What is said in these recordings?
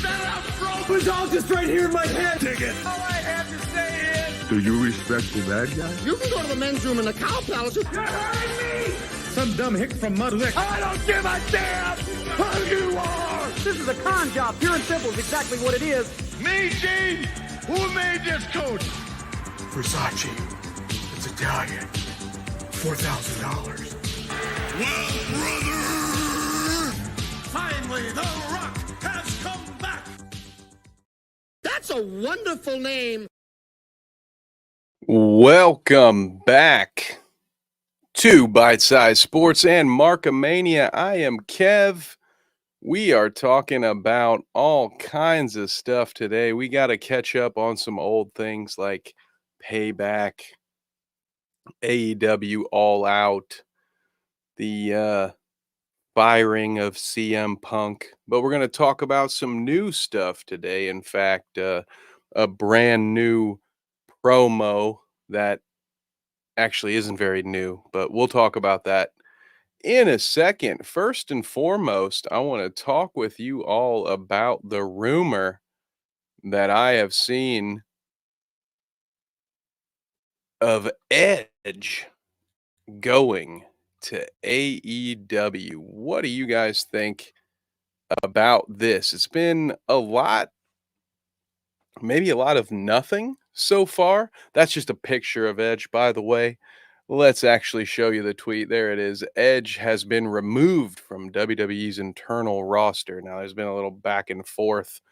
It's all just right here in my head. Dig it. All I have to say is... Do you respect the bad guy? You can go to the men's room in the Cow Palace. You're hurting me! Some dumb hick from Mud Lick. I don't give a damn who you are! This is a con job. Pure and simple is exactly what it is. Me, Gene. Who made this coat? Versace. It's Italian. $4,000. Well, brother. Finally, The Rock has come back! That's a wonderful name. Welcome back to Bite Size Sports and Markamania. I am Kev. We are talking about all kinds of stuff today. We got to catch up on some old things like Payback, AEW All Out, the firing of CM Punk. But we're going to talk about some new stuff today. In fact, a brand new promo that actually isn't very new, but we'll talk about that in a second. First and foremost, I want to talk with you all about the rumor that I have seen of Edge going to AEW. What do you guys think about this? It's been a lot, maybe a lot of nothing so far. That's just a picture of Edge, by the way. Let's actually show you the tweet. There it is. Edge has been removed from WWE's internal roster. Now, there's been a little back and forth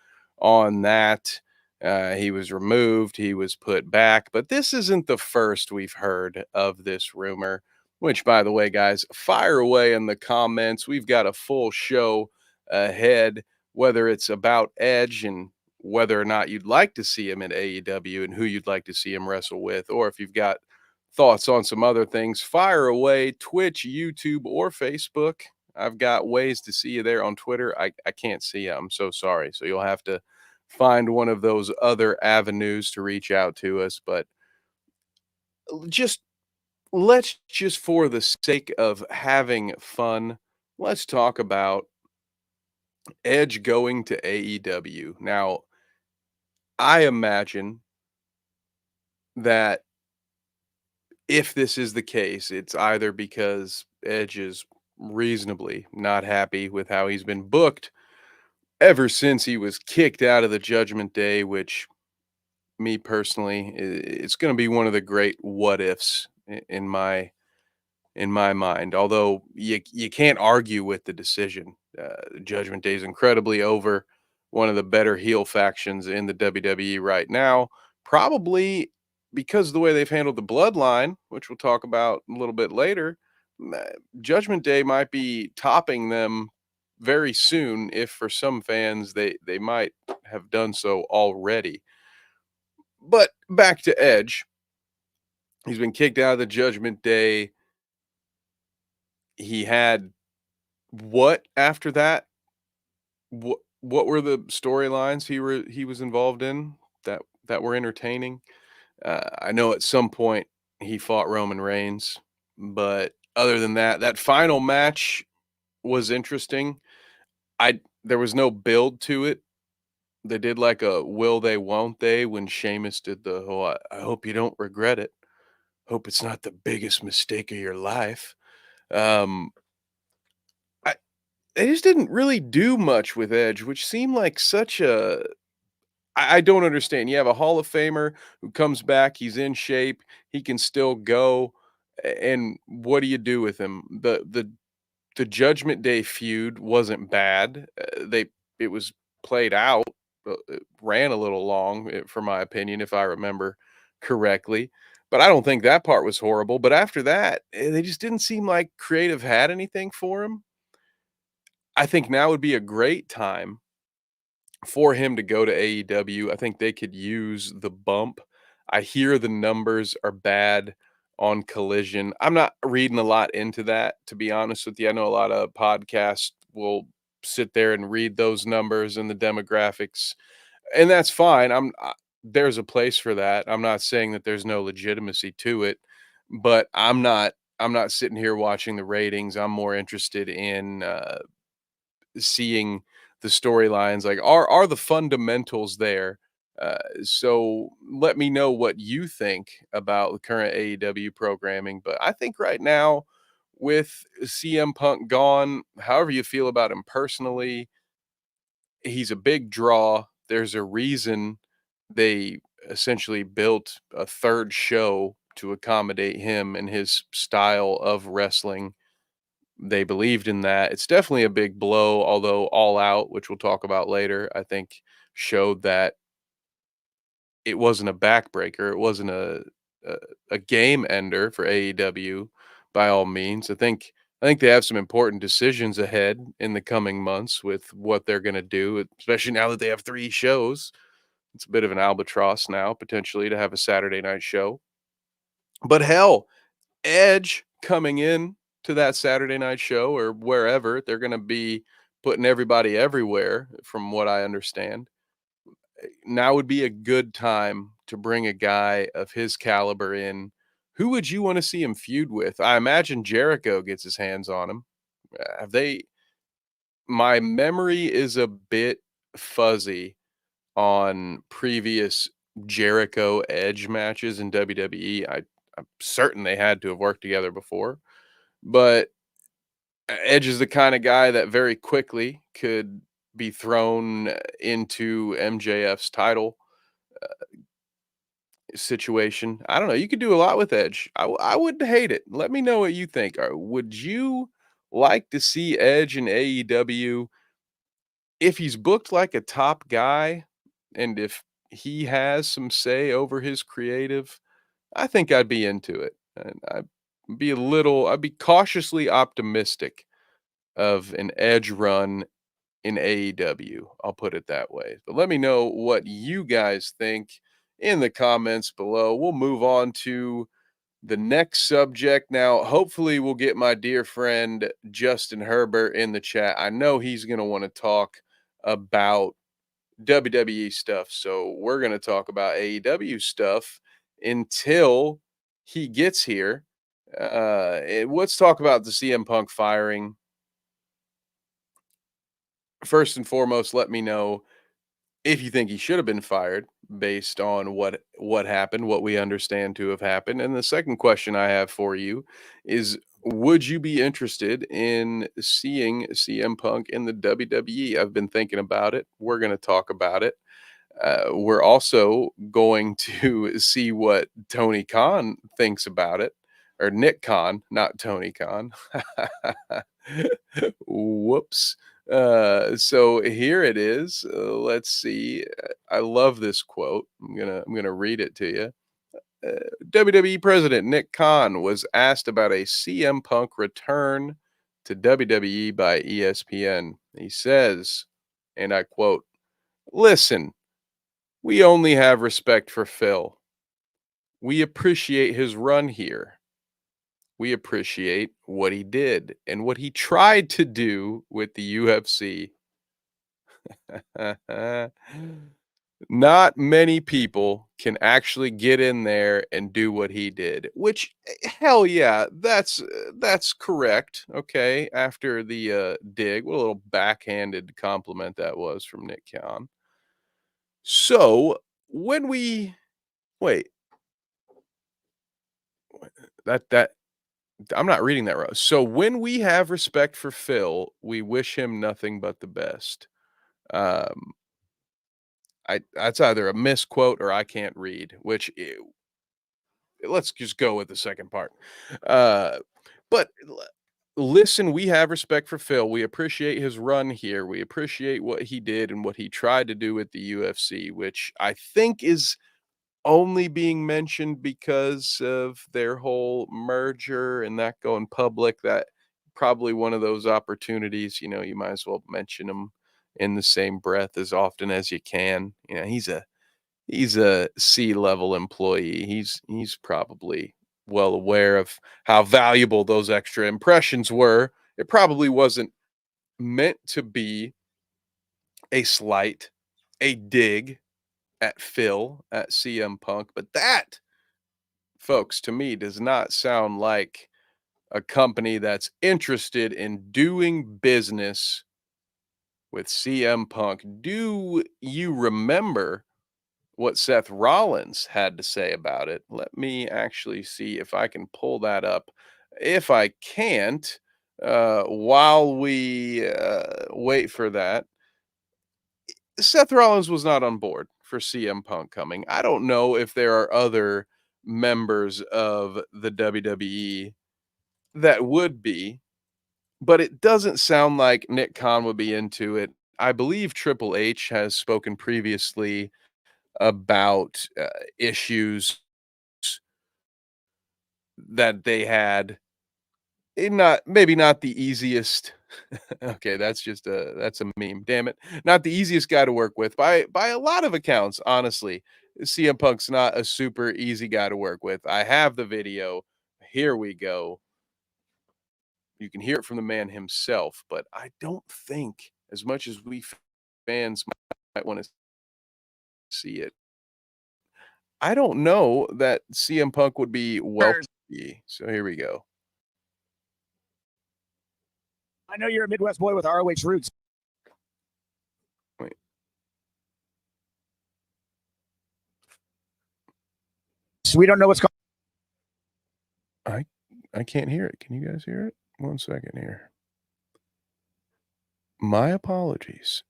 on that. He was removed, he was put back, but this isn't the first we've heard of this rumor, which, by the way, guys, fire away in the comments. We've got a full show ahead, whether it's about Edge and whether or not you'd like to see him at AEW and who you'd like to see him wrestle with, or if you've got thoughts on some other things, fire away. Twitch, YouTube, or Facebook. I've got ways to see you there. On Twitter, I can't see you. I'm so sorry. So you'll have to find one of those other avenues to reach out to us. But let's just for the sake of having fun, let's talk about Edge going to AEW. Now, I imagine that if this is the case, it's either because Edge is reasonably not happy with how he's been booked ever since he was kicked out of the Judgment Day, which, me personally, it's going to be one of the great what ifs in my mind. Although you can't argue with the decision. Judgment Day is incredibly over. One of the better heel factions in the WWE right now, probably because of the way they've handled the Bloodline, which we'll talk about a little bit later. Judgment Day might be topping them very soon, if for some fans they might have done so already. But back to Edge. He's been kicked out of the Judgment Day. He had what after that? What were the storylines he was involved in that were entertaining? I know at some point he fought Roman Reigns, but other than that, that final match was interesting. There was no build to it. They did like a will they, won't they when Sheamus did the whole, I hope you don't regret it. Hope it's not the biggest mistake of your life. They just didn't really do much with Edge, which seemed like such a... I don't understand. You have a Hall of Famer who comes back. He's in shape. He can still go. And what do you do with him? The Judgment Day feud wasn't bad. It was played out. It ran a little long, for my opinion, if I remember correctly. But I don't think that part was horrible. But after that, they just didn't seem like creative had anything for him. I think now would be a great time for him to go to AEW. I think they could use the bump. I hear the numbers are bad on Collision. I'm not reading a lot into that, to be honest with you. I know a lot of podcasts will sit there and read those numbers and the demographics, and that's fine. There's a place for that. I'm not saying that there's no legitimacy to it, but I'm not sitting here watching the ratings. I'm more interested in seeing the storylines. Like, are the fundamentals there? So let me know what you think about the current AEW programming. But I think right now, with CM Punk gone, however you feel about him personally, he's a big draw. There's a reason they essentially built a third show to accommodate him and his style of wrestling. They believed in that. It's definitely a big blow, although All Out, which we'll talk about later, I think showed that it wasn't a backbreaker. It wasn't a, a game ender for AEW by all means. I think they have some important decisions ahead in the coming months with what they're going to do, especially now that they have 3 shows. It's a bit of an albatross now, potentially, to have a Saturday night show. But hell, Edge coming in to that Saturday night show or wherever, they're going to be putting everybody everywhere, from what I understand. Now would be a good time to bring a guy of his caliber in. Who would you want to see him feud with? I imagine Jericho gets his hands on him. Have they? My memory is a bit fuzzy on previous Jericho Edge matches in WWE. I'm certain they had to have worked together before, but Edge is the kind of guy that very quickly could be thrown into MJF's title situation. I don't know. You could do a lot with Edge. I wouldn't hate it. Let me know what you think. Would you like to see Edge in AEW if he's booked like a top guy and if he has some say over his creative? I think I'd be into it. And I'd be cautiously optimistic of an Edge run in AEW. I'll put it that way. But let me know what you guys think in the comments below. We'll move on to the next subject. Now, hopefully, we'll get my dear friend Justin Herbert in the chat. I know he's going to want to talk about WWE stuff. So we're going to talk about AEW stuff until he gets here. Let's talk about the CM Punk firing. First and foremost, let me know if you think he should have been fired based on what happened, what we understand to have happened. And the second question I have for you is, would you be interested in seeing CM Punk in the WWE? I've been thinking about it. We're going to talk about it. We're also going to see what Tony Khan thinks about it, or Nick Khan, not Tony Khan. Whoops. So here it is. Let's see. I love this quote. I'm gonna read it to you. WWE President Nick Khan was asked about a CM Punk return to WWE by ESPN. He says, and I quote, "Listen, we only have respect for Phil. We appreciate his run here. We appreciate what he did and what he tried to do with the UFC. Not many people can actually get in there and do what he did, which hell yeah, that's correct. Okay, after the dig, what a little backhanded compliment that was from Nick Khan. So when we wait, that I'm not reading that right. So when we have respect for Phil, we wish him nothing but the best. Um, that's either a misquote or I can't read, let's just go with the second part. Uh, but listen, we have respect for Phil. We appreciate his run here. We appreciate what he did and what he tried to do with the UFC, which I think is only being mentioned because of their whole merger and that going public. That probably one of those opportunities, you might as well mention him in the same breath as often as you can. He's a C-level employee. He's probably well aware of how valuable those extra impressions were. It probably wasn't meant to be a slight, a dig at Phil, at CM Punk, but that, folks, to me does not sound like a company that's interested in doing business with CM Punk. Do you remember what Seth Rollins had to say about it? Let me actually see if I can pull that up. If I can't, while we wait for that, Seth Rollins was not on board for CM Punk coming. I don't know if there are other members of the WWE that would be, but it doesn't sound like Nick Khan would be into it. I believe Triple H has spoken previously about issues that they had. Not maybe not the easiest. Okay, that's a meme. Damn it. Not the easiest guy to work with by a lot of accounts, honestly. CM Punk's not a super easy guy to work with. I have the video. Here we go. You can hear it from the man himself, but I don't think, as much as we fans might want to see it, I don't know that CM Punk would be welcome. So here we go. I know you're a Midwest boy with ROH roots. Wait. So we don't know what's going I can't hear it. Can you guys hear it? 1 second here. My apologies.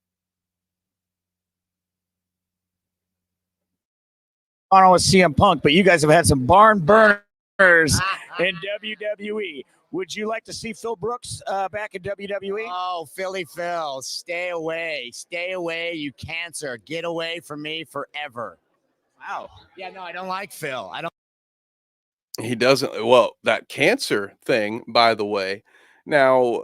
on with CM Punk, but you guys have had some barn burners in WWE. Would you like to see Phil Brooks back in WWE? Oh, Philly Phil, stay away. Stay away, you cancer. Get away from me forever. Wow. Yeah, no, I don't like Phil. I don't. He doesn't. Well, that cancer thing, by the way. Now,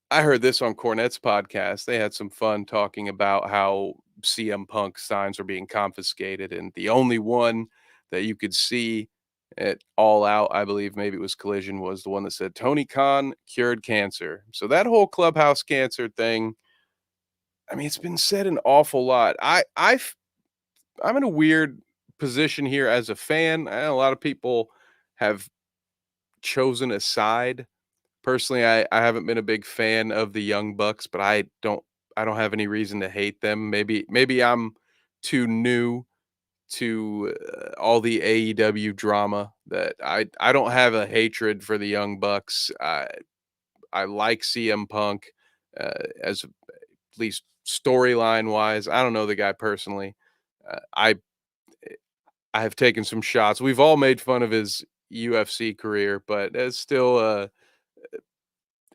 I heard this on Cornette's podcast. They had some fun talking about how CM Punk signs were being confiscated, and the only one that you could see at All Out, I believe maybe it was Collision, was the one that said Tony Khan cured cancer. So that whole clubhouse cancer thing, I mean, it's been said an awful lot. I'm in a weird position here as a fan. I know a lot of people have chosen a side. Personally, I haven't been a big fan of the Young Bucks, but I don't have any reason to hate them. Maybe I'm too new to all the AEW drama that I don't have a hatred for the Young Bucks. I like CM Punk as at least storyline wise. I don't know the guy personally. I have taken some shots. We've all made fun of his UFC career, but it's still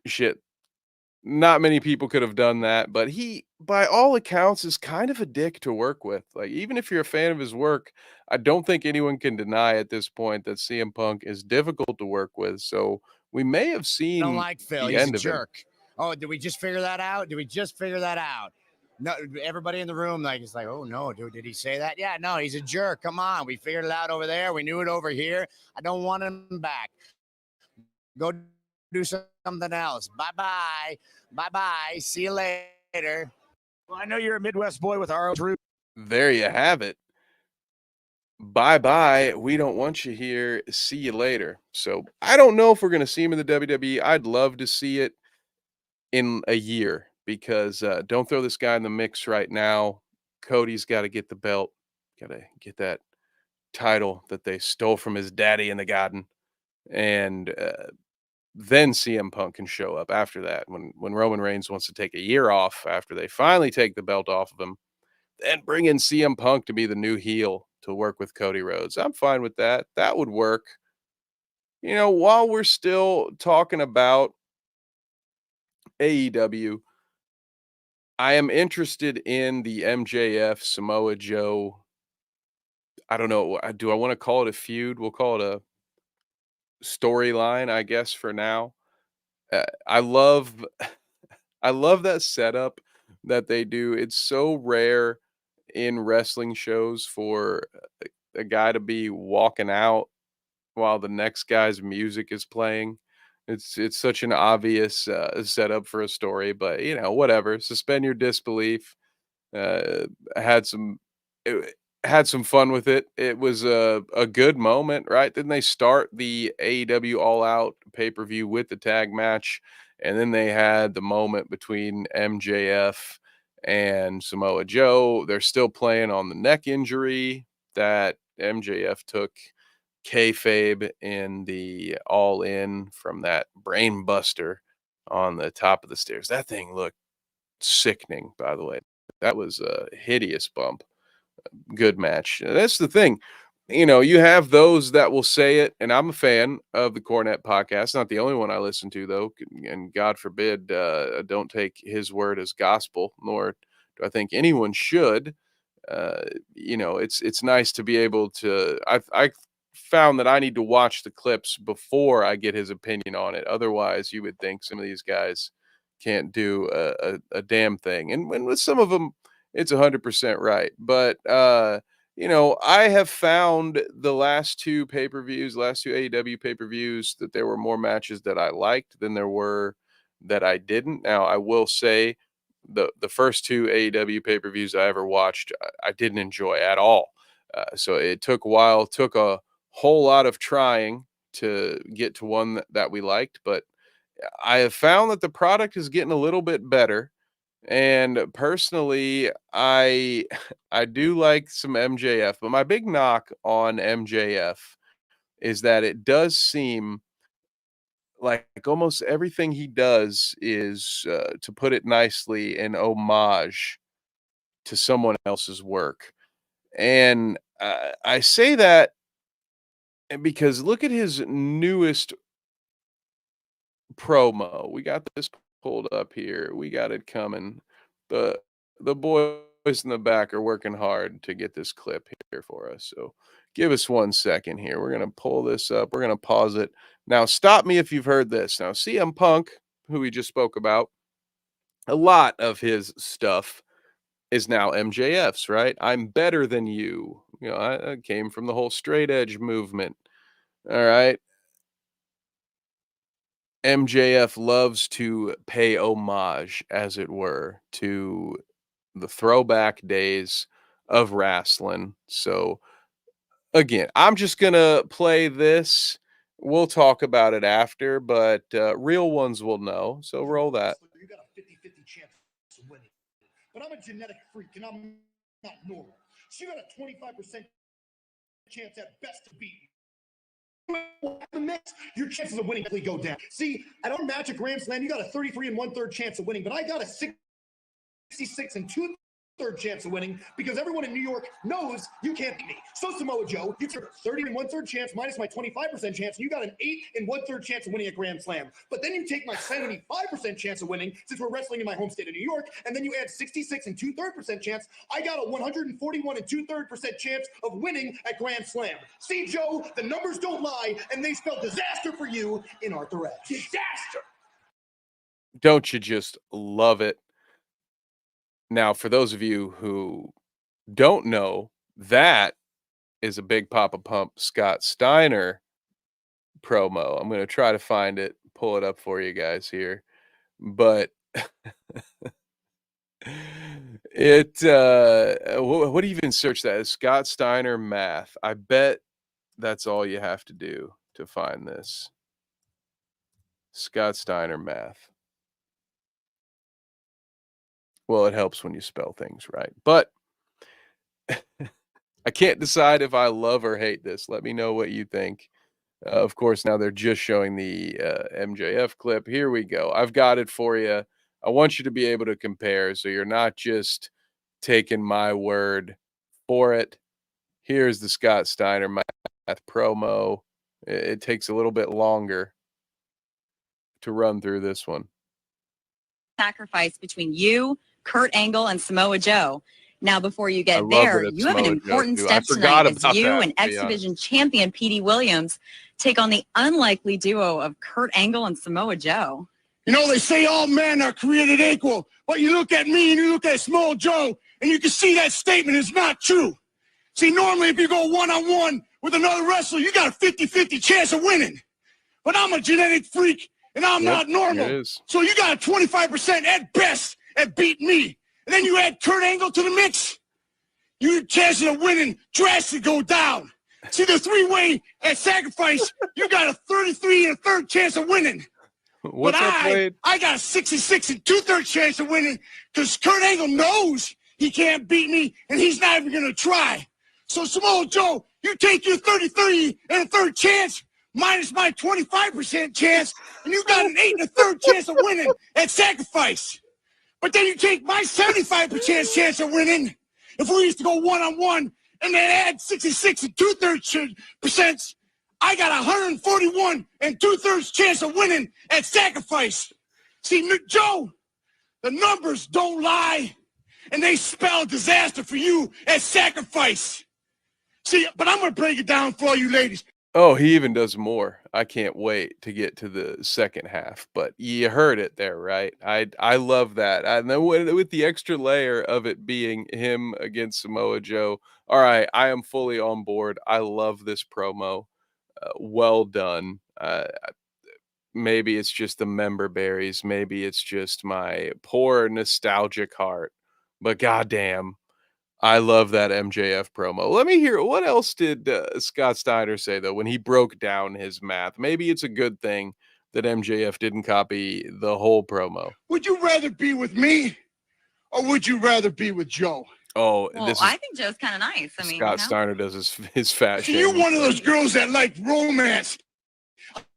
shit. Not many people could have done that, but he, by all accounts, is kind of a dick to work with. Like, even if you're a fan of his work, I don't think anyone can deny at this point that CM Punk is difficult to work with. So we may have I seen don't like Phil. the He's end a of him. jerk. Oh, did we just figure that out? Did we just figure that out? No, everybody in the room, like, it's like, oh no, dude, did he say that? Yeah, no, he's a jerk. Come on, we figured it out over there. We knew it over here. I don't want him back. Go do something else. Bye bye. See you later. Well, I know you're a Midwest boy with ROH roots. There you have it. Bye bye. We don't want you here. See you later. So I don't know if we're going to see him in the WWE. I'd love to see it in a year because don't throw this guy in the mix right now. Cody's got to get the belt, got to get that title that they stole from his daddy in the garden. And then CM Punk can show up after that when Roman Reigns wants to take a year off after they finally take the belt off of him. Then bring in CM Punk to be the new heel to work with Cody Rhodes. I'm fine with that. That would work. You know, while we're still talking about AEW, I am interested in the MJF Samoa Joe. I don't know. Do I want to call it a feud? We'll call it a storyline, I guess, for now. I love I love that setup that they do. It's so rare in wrestling shows for a guy to be walking out while the next guy's music is playing. It's such an obvious setup for a story, but you know, whatever. Suspend your disbelief. Uh, had some had some fun with it. It was a good moment, right? Then they start the AEW All Out pay-per-view with the tag match, And then they had the moment between MJF and Samoa Joe. They're still playing on the neck injury that MJF took kayfabe in the All In from that brain buster on the top of the stairs. That thing looked sickening, by the way. That was a hideous bump. Good match. That's the thing. You have those that will say it, and I'm a fan of the Cornette podcast. Not the only one I listen to, though, and God forbid, don't take his word as gospel, nor do I think anyone should. It's nice to be able to. I found that I need to watch the clips before I get his opinion on it. Otherwise, you would think some of these guys can't do a damn thing, and with some of them, it's 100% right. But I have found the last two AEW pay-per-views, that there were more matches that I liked than there were that I didn't. Now, I will say the first two AEW pay-per-views I ever watched, I didn't enjoy at all. So it took a while, took a whole lot of trying to get to one that we liked. But I have found that the product is getting a little bit better. And personally, I do like some MJF, but my big knock on MJF is that it does seem like almost everything he does is, to put it nicely, an homage to someone else's work. And I say that because look at his newest promo. We got this pulled up here. We got it coming. The boys in the back are working hard to get this clip here for us. So give us 1 second here. We're going to pull this up. We're going to pause it. Now, stop me if you've heard this. Now, CM Punk, who we just spoke about, a lot of his stuff is now MJF's, right? I'm better than you. I came from the whole straight edge movement. All right. MJF loves to pay homage, as it were, to the throwback days of wrestling. So, again, I'm just going to play this. We'll talk about it after, but real ones will know. So roll that. You got a 50-50 chance of winning. But I'm a genetic freak, and I'm not normal. So you got a 25% chance at best to beat me. Your chances of winning go down. See, at our match at Grand Slam, you got a 33 1/3 chance of winning, but I got a 66 2/3 chance of winning because everyone in New York knows you can't beat me. So Samoa Joe, you took a 30 1/3 chance minus my 25% chance, and you got an 8 1/3 chance of winning at Grand Slam. But then you take my 75% chance of winning, since we're wrestling in my home state of New York, and then you add 66 2/3 chance. I got a 141 2/3 chance of winning at Grand Slam. See, Joe, the numbers don't lie, and they spell disaster for you in Arthur Ashe. Disaster. Don't you just love it? Now, for those of you who don't know, that is a Big Papa Pump Scott Steiner promo. I'm going to try to find it, pull it up for you guys here. But what do you even search that? Scott Steiner math. I bet that's all you have to do to find this. Scott Steiner math. Well, it helps when you spell things right. But I can't decide if I love or hate this. Let me know what you think. Of course, now they're just showing the MJF clip. Here we go. I've got it for you. I want you to be able to compare, so you're not just taking my word for it. Here's the Scott Steiner math promo. It takes a little bit longer to run through this one. Sacrifice between you, Kurt Angle, and Samoa Joe. Now, before you get there, you have an important step tonight as you and X Division champion Petey Williams take on the unlikely duo of Kurt Angle and Samoa Joe. You know, they say all men are created equal, but you look at me and you look at Samoa Joe, and you can see that statement is not true. See, normally if you go one-on-one with another wrestler, you got a 50-50 chance of winning. But I'm a genetic freak, and I'm not normal. So you got a 25% at best at beating me. And then you add Kurt Angle to the mix, your chances of winning drastically go down. See, the three-way at sacrifice, you got a 33 1/3 chance of winning. What's up, Wade? I got a 66 and 2/3 chance of winning because Kurt Angle knows he can't beat me, and he's not even going to try. So, Samoa Joe, you take your 33 and a third chance minus my 25% chance, and you got an 8 and a third chance of winning at Sacrifice. But then you take my 75% chance of winning if we used to go one-on-one and then add 66 and 2/3%. I got 141 and 2/3 chance of winning at Sacrifice. See, Joe, the numbers don't lie, and they spell disaster for you at Sacrifice. See, but I'm going to break it down for all you ladies. Oh, he even does more. I can't wait to get to the second half, but you heard it there, right? I love that. And then with the extra layer of it being him against Samoa Joe. All right, I am fully on board. I love this promo. Well done. Maybe it's just the member berries. Maybe it's just my poor nostalgic heart. But goddamn, I love that MJF promo. Let me hear, what else did Scott Steiner say, though, when he broke down his math? Maybe it's a good thing that MJF didn't copy the whole promo. Would you rather be with me or would you rather be with Joe? Oh, well, I think Joe's kind of nice. I mean, Scott Steiner does his fat shit. You're one of those girls that like romance.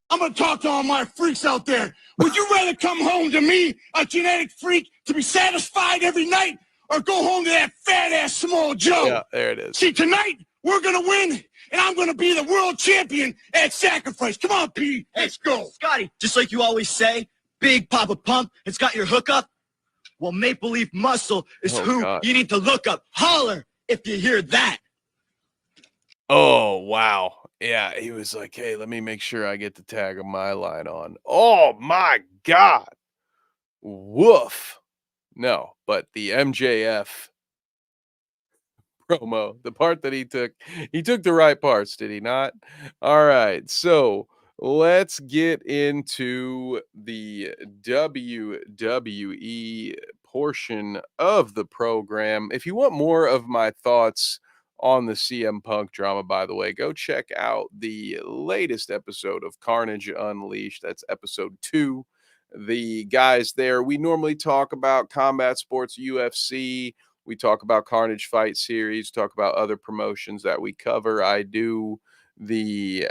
I'm going to talk to all my freaks out there. Would you rather come home to me, a genetic freak, to be satisfied every night, or go home to that fat-ass Samoa Joe? Yeah, there it is. See, tonight, we're going to win, and I'm going to be the world champion at Sacrifice. Come on, P. Let's go. Scotty, just like you always say, Big Papa Pump, it's got your hookup. Well, Maple Leaf Muscle is you need to look up. Holler if you hear that. Oh, wow. Yeah, he was like, hey, let me make sure I get the tag of my line on. Oh, my God. Woof. No, but the MJF promo, the part that he took the right parts, did he not? All right, so let's get into the WWE portion of the program. If you want more of my thoughts on the CM Punk drama, by the way, go check out the latest episode of Carnage Unleashed. That's episode 2. The guys there, we normally talk about combat sports, UFC. We talk about Carnage Fight Series, talk about other promotions that we cover. I do the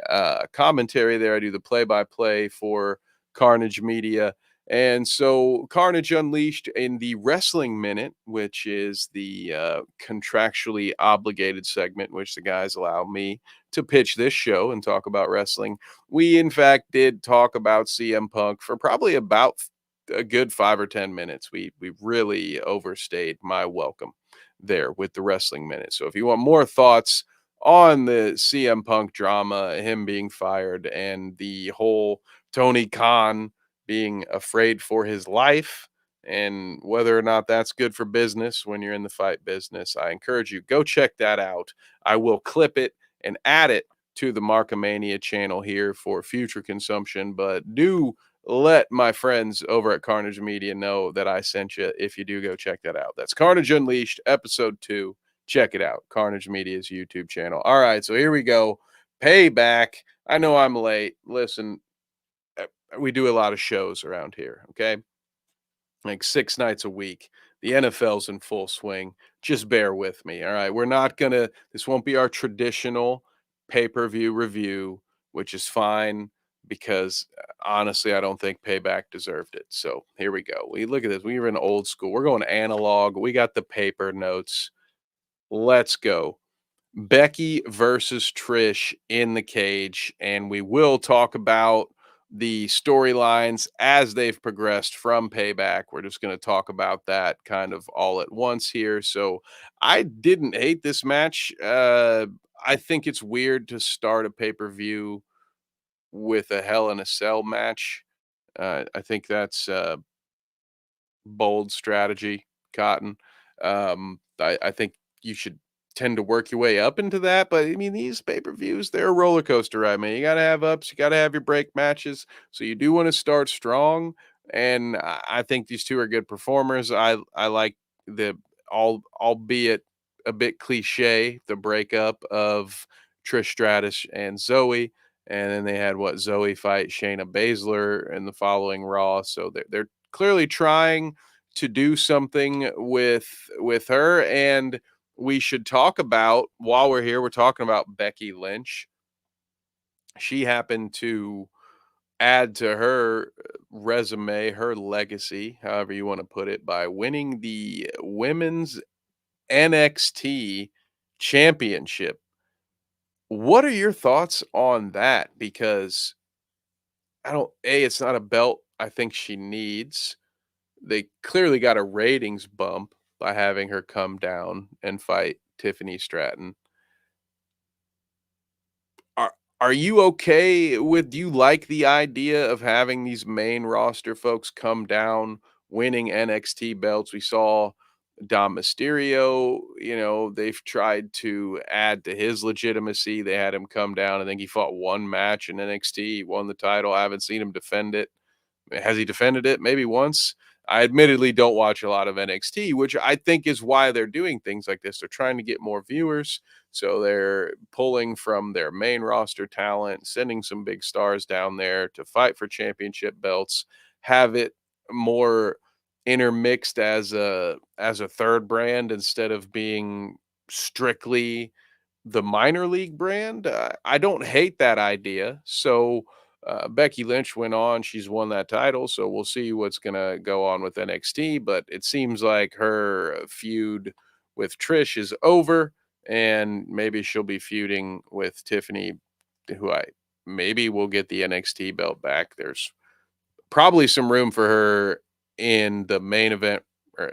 commentary there. I do the play-by-play for Carnage Media. And so Carnage Unleashed in the Wrestling Minute, which is the contractually obligated segment, which the guys allow me to pitch this show and talk about wrestling. We, in fact, did talk about CM Punk for probably about a good 5 or 10 minutes. We really overstayed my welcome there with the Wrestling Minute. So if you want more thoughts on the CM Punk drama, him being fired, and the whole Tony Khan being afraid for his life and whether or not that's good for business when you're in the fight business, I encourage you, go check that out. I will clip it and add it to the Markamania channel here for future consumption, but do let my friends over at Carnage Media know that I sent you if you do go check that out. That's Carnage Unleashed, episode 2. Check it out, Carnage Media's YouTube channel. All right, so here we go. Payback. I know I'm late. Listen, we do a lot of shows around here, okay? Like 6 nights a week. The NFL's in full swing. Just bear with me, all right? We're not going to, this won't be our traditional pay-per-view review, which is fine because honestly, I don't think Payback deserved it. So here we go. We look at this. We were in old school. We're going analog. We got the paper notes. Let's go. Becky versus Trish in the cage, and we will talk about the storylines as they've progressed from Payback. We're just going to talk about that kind of all at once here. So I didn't hate this match. I think it's weird to start a pay-per-view with a Hell in a Cell match. I think that's bold strategy, Cotton. I think you should tend to work your way up into that, but I mean, these pay-per-views, they're a roller coaster ride, man. You got to have ups, you got to have your break matches, so you do want to start strong, and I think these two are good performers. I like the, albeit a bit cliche, the breakup of Trish Stratus and Zoe, And then they had Zoe fight Shayna Baszler in the following Raw. So they're clearly trying to do something with her. And we should talk about, while we're here, we're talking about Becky Lynch. She happened to add to her resume, her legacy, however you want to put it, by winning the women's NXT championship. What are your thoughts on that? Because it's not a belt I think she needs. They clearly got a ratings bump by having her come down and fight Tiffany Stratton. Are you okay with, do you like the idea of having these main roster folks come down, winning NXT belts? We saw Dom Mysterio, they've tried to add to his legitimacy. They had him come down. I think he fought one match in NXT, he won the title. I haven't seen him defend it. Has he defended it? Maybe once. I admittedly don't watch a lot of NXT, which I think is why they're doing things like this. They're trying to get more viewers. So they're pulling from their main roster talent, sending some big stars down there to fight for championship belts, have it more intermixed as a third brand instead of being strictly the minor league brand. I don't hate that idea. So Becky Lynch went on. She's won that title. So we'll see what's going to go on with NXT. But it seems like her feud with Trish is over. And maybe she'll be feuding with Tiffany, who maybe will get the NXT belt back. There's probably some room for her in the main event, or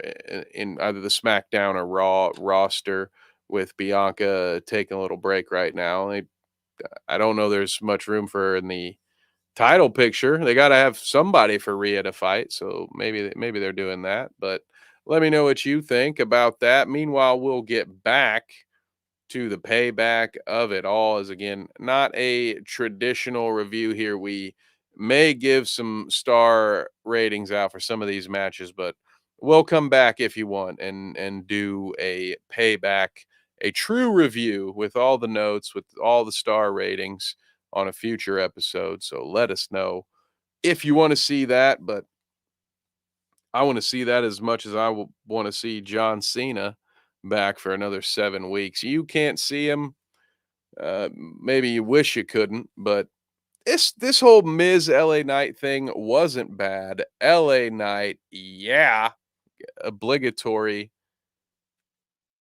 in either the SmackDown or Raw roster, with Bianca taking a little break right now. I don't know there's much room for her in the title picture. They got to have somebody for Rhea to fight, so maybe they're doing that. But let me know what you think about that. Meanwhile, we'll get back to the payback of it all. Is, again, not a traditional review here. We may give some star ratings out for some of these matches, but we'll come back if you want and do a payback, a true review with all the notes, with all the star ratings on a future episode. So let us know if you want to see that. But I want to see that as much as I want to see John Cena back for another 7 weeks. You can't see him. Maybe you wish you couldn't, but this whole Miz LA Knight thing wasn't bad. LA Knight, yeah, obligatory,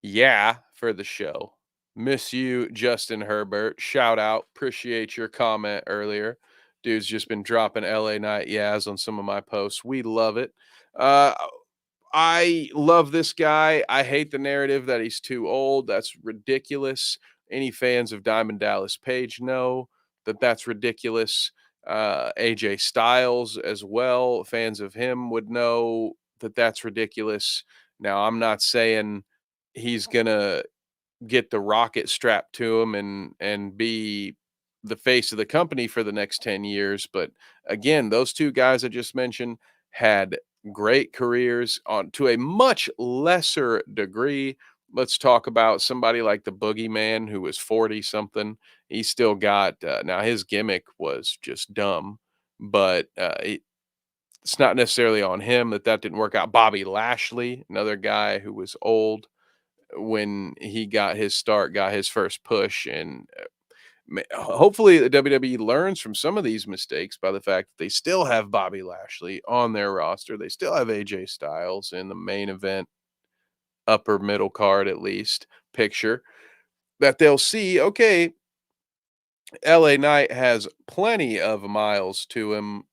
yeah, for the show. Miss you, Justin Herbert. Shout out. Appreciate your comment earlier. Dude's just been dropping LA Knight yas on some of my posts. We love it. I love this guy. I hate the narrative that he's too old. That's ridiculous. Any fans of Diamond Dallas Page know that that's ridiculous. AJ Styles as well. Fans of him would know that that's ridiculous. Now, I'm not saying he's going to get the rocket strapped to him and be the face of the company for the next 10 years. But again, those two guys I just mentioned had great careers on to a much lesser degree. Let's talk about somebody like the Boogeyman, who was 40 something. He still got, now his gimmick was just dumb, but it's not necessarily on him that didn't work out. Bobby Lashley, another guy who was old when he got his start, got his first push. And hopefully the WWE learns from some of these mistakes by the fact that they still have Bobby Lashley on their roster. They still have AJ Styles in the main event, upper middle card, at least picture, that they'll see, okay, LA Knight has plenty of miles to him.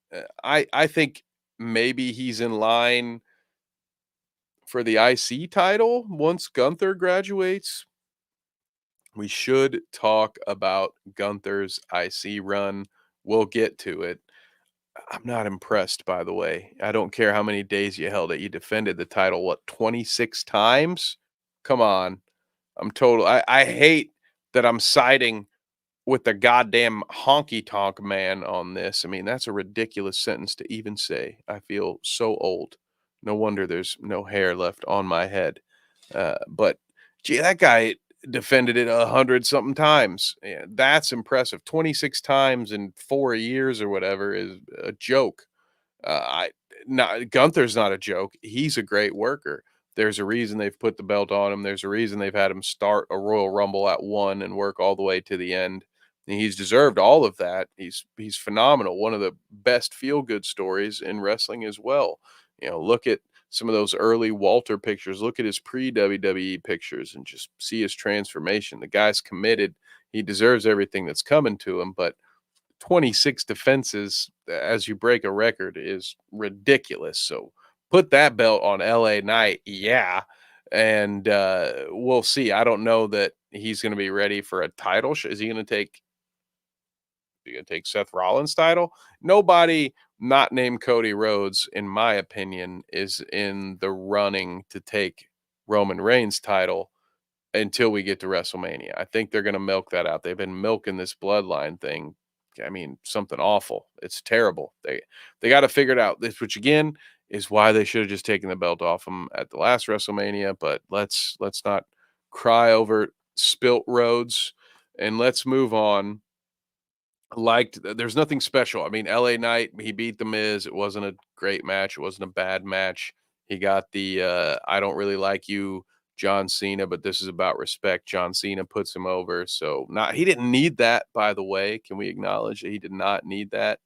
I think maybe he's in line for the IC title once Gunther graduates. We should talk about Gunther's IC run. We'll get to it. I'm not impressed, by the way. I don't care how many days you held it. You defended the title, 26 times? Come on. I hate that I'm siding with the goddamn honky tonk man on this. I mean, that's a ridiculous sentence to even say. I feel so old. No wonder there's no hair left on my head. But gee, that guy defended it 100-something times. Yeah, that's impressive. 26 times in 4 years or whatever is a joke. Gunther's not a joke. He's a great worker. There's a reason they've put the belt on him. There's a reason they've had him start a Royal Rumble at 1 and work all the way to the end. And he's deserved all of that. He's phenomenal. One of the best feel-good stories in wrestling as well. Look at some of those early Walter pictures. Look at his pre-WWE pictures and just see his transformation. The guy's committed. He deserves everything that's coming to him, but 26 defenses as you break a record is ridiculous. So put that belt on LA Knight. Yeah. And we'll see. I don't know that he's going to be ready for a title. Is he going to take Seth Rollins' title? Nobody not named Cody Rhodes, in my opinion, is in the running to take Roman Reigns' title until we get to WrestleMania. I think they're going to milk that out. They've been milking this bloodline thing. I mean, something awful. It's terrible. They got to figure it out. This, which again is why they should have just taken the belt off him at the last WrestleMania. But let's not cry over spilt roads, and let's move on. There's nothing special. I mean, LA Knight, he beat The Miz. It wasn't a great match. It wasn't a bad match. He got the I don't really like you, John Cena, but this is about respect. John Cena puts him over. So he didn't need that, by the way. Can we acknowledge that he did not need that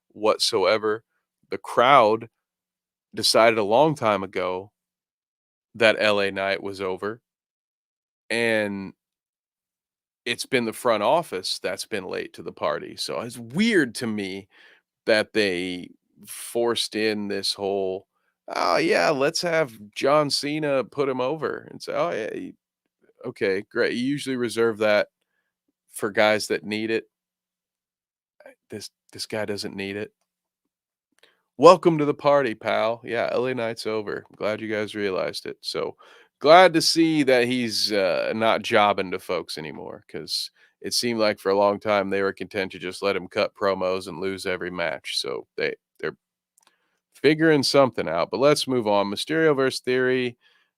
whatsoever? The crowd decided a long time ago that LA Knight was over. And it's been the front office that's been late to the party. So it's weird to me that they forced in this whole, oh yeah, let's have John Cena put him over and say, oh yeah, okay, great. You usually reserve that for guys that need it. This guy doesn't need it. Welcome to the party, pal. Yeah, LA Knight's over. Glad you guys realized it. So glad to see that he's not jobbing to folks anymore, because it seemed like for a long time they were content to just let him cut promos and lose every match. So they're figuring something out. But let's move on. Mysterio versus Theory.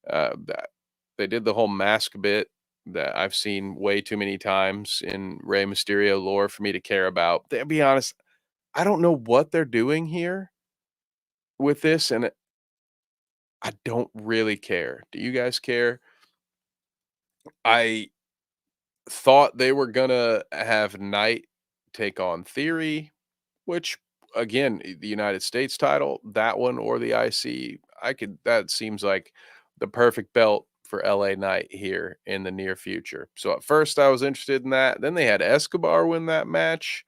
They did the whole mask bit that I've seen way too many times in Rey Mysterio lore for me to care about. To be honest, I don't know what they're doing here with this, and I don't really care. Do you guys care? I thought they were gonna have Knight take on Theory, which again, the United States title, that one or the IC, that seems like the perfect belt for LA Knight here in the near future. So at first I was interested in that. Then they had Escobar win that match.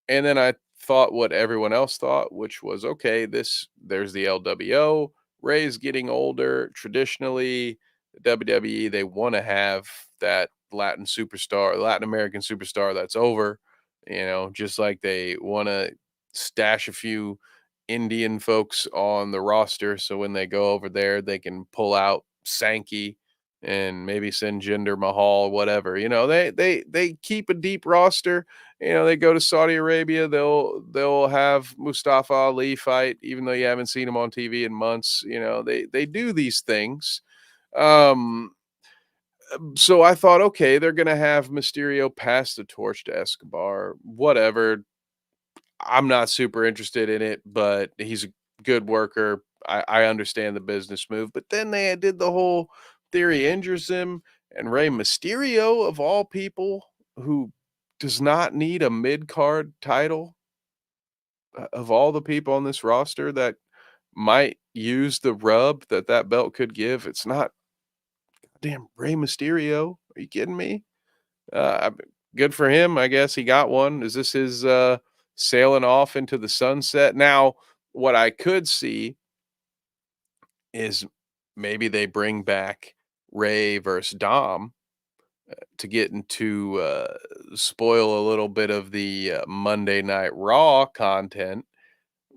And then I thought what everyone else thought, which was, okay, there's the LWO. Ray's getting older. Traditionally, the WWE, they want to have that Latin American superstar that's over, just like they want to stash a few Indian folks on the roster. So when they go over there, they can pull out Sankey and maybe send Jinder Mahal, whatever. They keep a deep roster. They go to Saudi Arabia, they'll have Mustafa Ali fight, even though you haven't seen him on TV in months. They do these things. So I thought, okay, they're gonna have Mysterio pass the torch to Escobar, whatever. I'm not super interested in it, but he's a good worker. I understand the business move. But then they did the whole Theory injures him, and Rey Mysterio, of all people, who does not need a mid-card title, of all the people on this roster that might use the rub that belt could give, it's not damn Rey Mysterio. Are you kidding me? Good for him. I guess he got one. Is this his sailing off into the sunset? Now, what I could see is maybe they bring back Ray versus Dom to get into spoil a little bit of the Monday Night Raw content.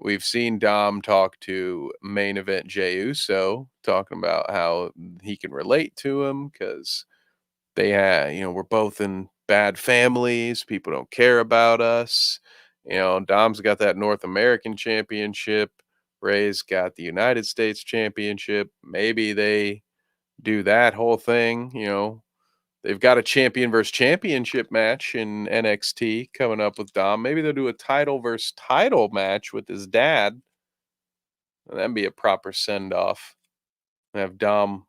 We've seen Dom talk to main event Jey Uso, talking about how he can relate to him because we're both in bad families. People don't care about us. Dom's got that North American championship. Ray's got the United States championship. Maybe they do that whole thing, They've got a champion versus championship match in NXT coming up with Dom. Maybe they'll do a title versus title match with his dad. That'd be a proper send-off. Have Dom,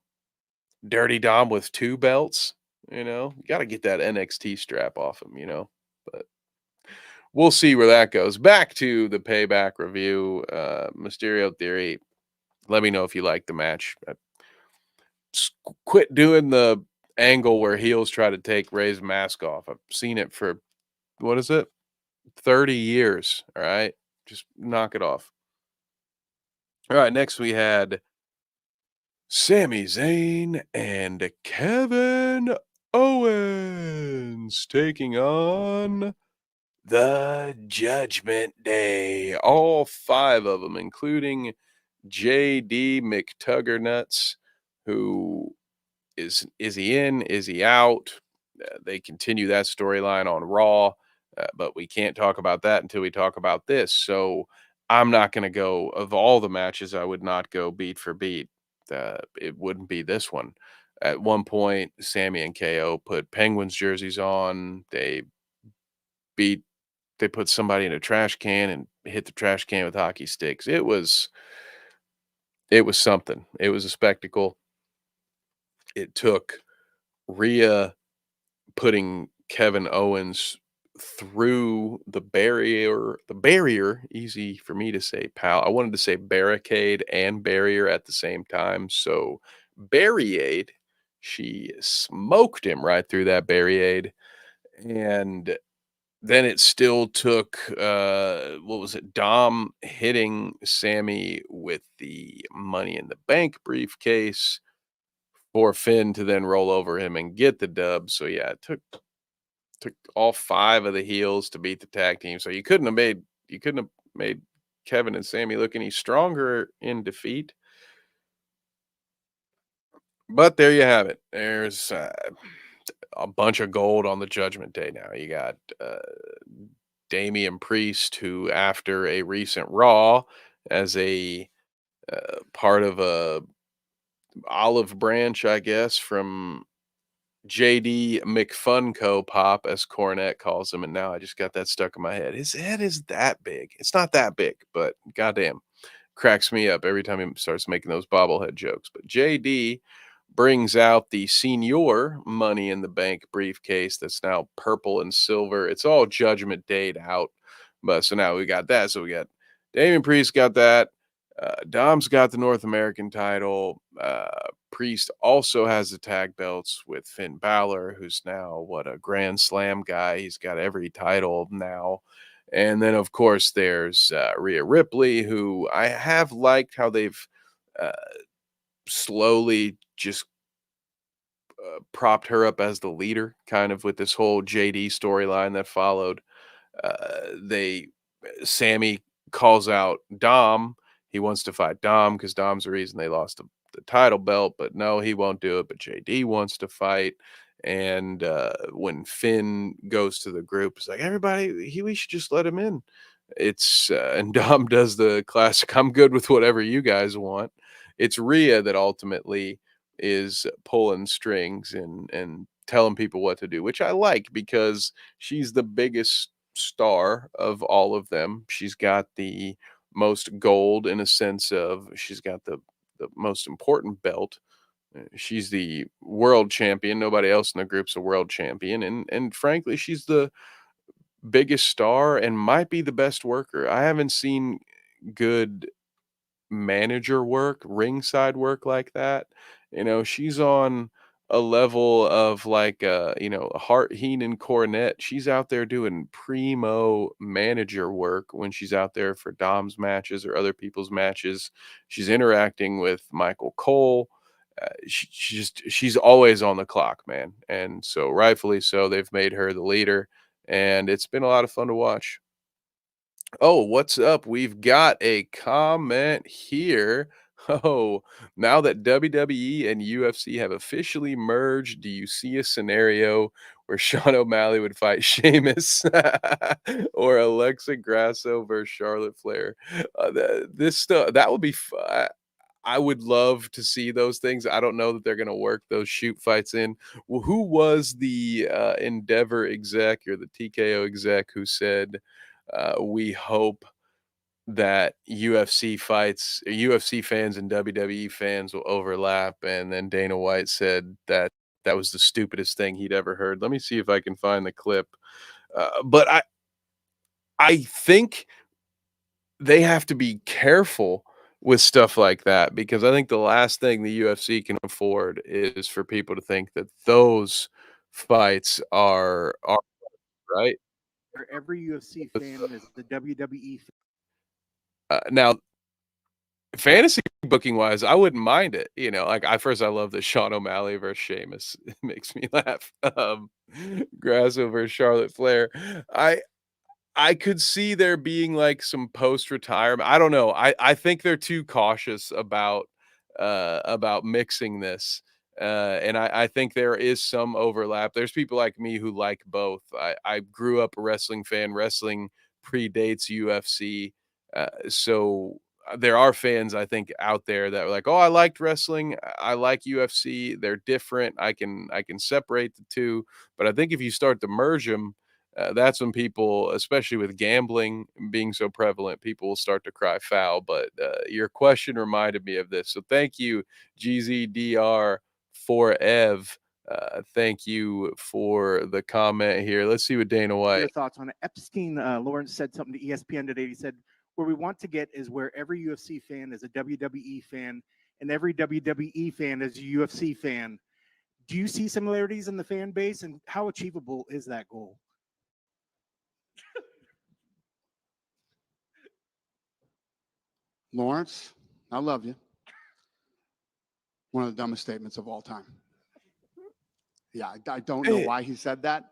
Dirty Dom with 2 belts. You got to get that NXT strap off him, But we'll see where that goes. Back to the Payback review. Mysterio Theory. Let me know if you like the match. Quit doing the angle where heels try to take Ray's mask off. I've seen it for, 30 years. All right. Just knock it off. All right. Next we had Sami Zayn and Kevin Owens taking on the Judgment Day. All 5 of them, including JD McTuggernuts, who is he in? Is he out? They continue that storyline on Raw, but we can't talk about that until we talk about this. So I'm not going to go, of all the matches, I would not go beat for beat. It wouldn't be this one. At one point, Sammy and KO put Penguins jerseys on. They put somebody in a trash can and hit the trash can with hockey sticks. It was something. It was a spectacle. It took Rhea putting Kevin Owens through the barrier, easy for me to say, pal. I wanted to say barricade and barrier at the same time. So barricade, she smoked him right through that barricade. And then it still took, Dom hitting Sammy with the Money in the Bank briefcase for Finn to then roll over him and get the dub. So yeah, it took all 5 of the heels to beat the tag team. So you couldn't have made Kevin and Sammy look any stronger in defeat. But there you have it. There's a bunch of gold on the Judgment Day now. You got Damian Priest, who after a recent Raw, as a part of a olive branch, I guess, from JD McFunco Pop, as Cornette calls him, and now I just got that stuck in my head. His head is that big. It's not that big, but goddamn, cracks me up every time he starts making those bobblehead jokes. But JD brings out the Senior Money in the Bank briefcase that's now purple and silver. It's all Judgment Day'd out, but so now we got that. So we got Damian Priest got that. Dom's got the North American title. Priest also has the tag belts with Finn Balor, who's now a Grand Slam guy. He's got every title now. And then, of course, there's Rhea Ripley, who I have liked how they've slowly just propped her up as the leader, kind of with this whole JD storyline that followed. Sammy calls out Dom. He wants to fight Dom because Dom's the reason they lost the title belt, but no, he won't do it. But JD wants to fight. And when Finn goes to the group, it's like, everybody, we should just let him in. And Dom does the classic, I'm good with whatever you guys want. It's Rhea that ultimately is pulling strings and telling people what to do, which I like because she's the biggest star of all of them. She's got the most gold in a sense of she's got the most important belt. She's the world champion. Nobody else in the group's a world champion. And frankly, she's the biggest star and might be the best worker. I haven't seen good manager work, ringside work like that. She's on a level of like Hart, Heenan, Cornette. She's out there doing primo manager work when she's out there for Dom's matches or other people's matches. She's interacting with Michael Cole. She's always on the clock, man. And so rightfully so, they've made her the leader, and it's been a lot of fun to watch. Oh, what's up? We've got a comment here. Oh, now that WWE and UFC have officially merged, do you see a scenario where Sean O'Malley would fight Sheamus or Alexa Grasso versus Charlotte Flair? That would be fun. I would love to see those things. I don't know that they're going to work those shoot fights in. Well, who was the Endeavor exec or the TKO exec who said, we hope that UFC fights, UFC fans and WWE fans will overlap? And then Dana White said that that was the stupidest thing he'd ever heard. Let me see if I can find the clip. But I think they have to be careful with stuff like that, because I think the last thing the UFC can afford is for people to think that those fights are right. Every UFC fan is the WWE Now, fantasy booking wise, I wouldn't mind it. Like I love the Sean O'Malley versus Sheamus. It makes me laugh. Grasso versus Charlotte Flair. I could see there being like some post-retirement. I don't know. I think they're too cautious about mixing this. And I think there is some overlap. There's people like me who like both. I grew up a wrestling fan. Wrestling predates UFC. So there are fans, I think, out there that are like, oh, I liked wrestling. I like UFC. They're different. I can separate the two. But I think if you start to merge them, that's when people, especially with gambling being so prevalent, people will start to cry foul. But your question reminded me of this. So thank you, GZDR for Ev. Thank you for the comment here. Let's see what Dana White. Your thoughts on it. Epstein, Lawrence said something to ESPN today. He said, where we want to get is where every UFC fan is a WWE fan and every WWE fan is a UFC fan. Do you see similarities in the fan base, and how achievable is that goal? Lawrence, I love you. One of the dumbest statements of all time. Yeah, I don't know why he said that.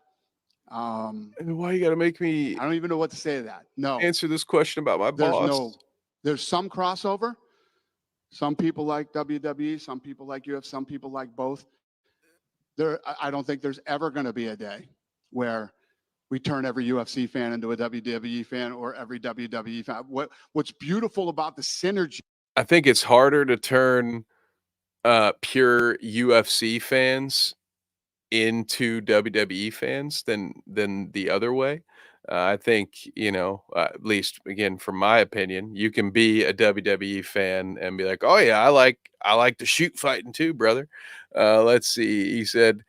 And why you got to make me? I don't even know what to say to that. No. Answer this question about my boss. There's some crossover. Some people like WWE, some people like UFC, some people like both. I don't think there's ever going to be a day where we turn every UFC fan into a WWE fan or every WWE fan. What's beautiful about the synergy? I think it's harder to turn pure UFC fans into WWE fans than the other way. I think, at least again, from my opinion, you can be a WWE fan and be like, oh yeah, I like the shoot fighting too, brother. Let's see. He said,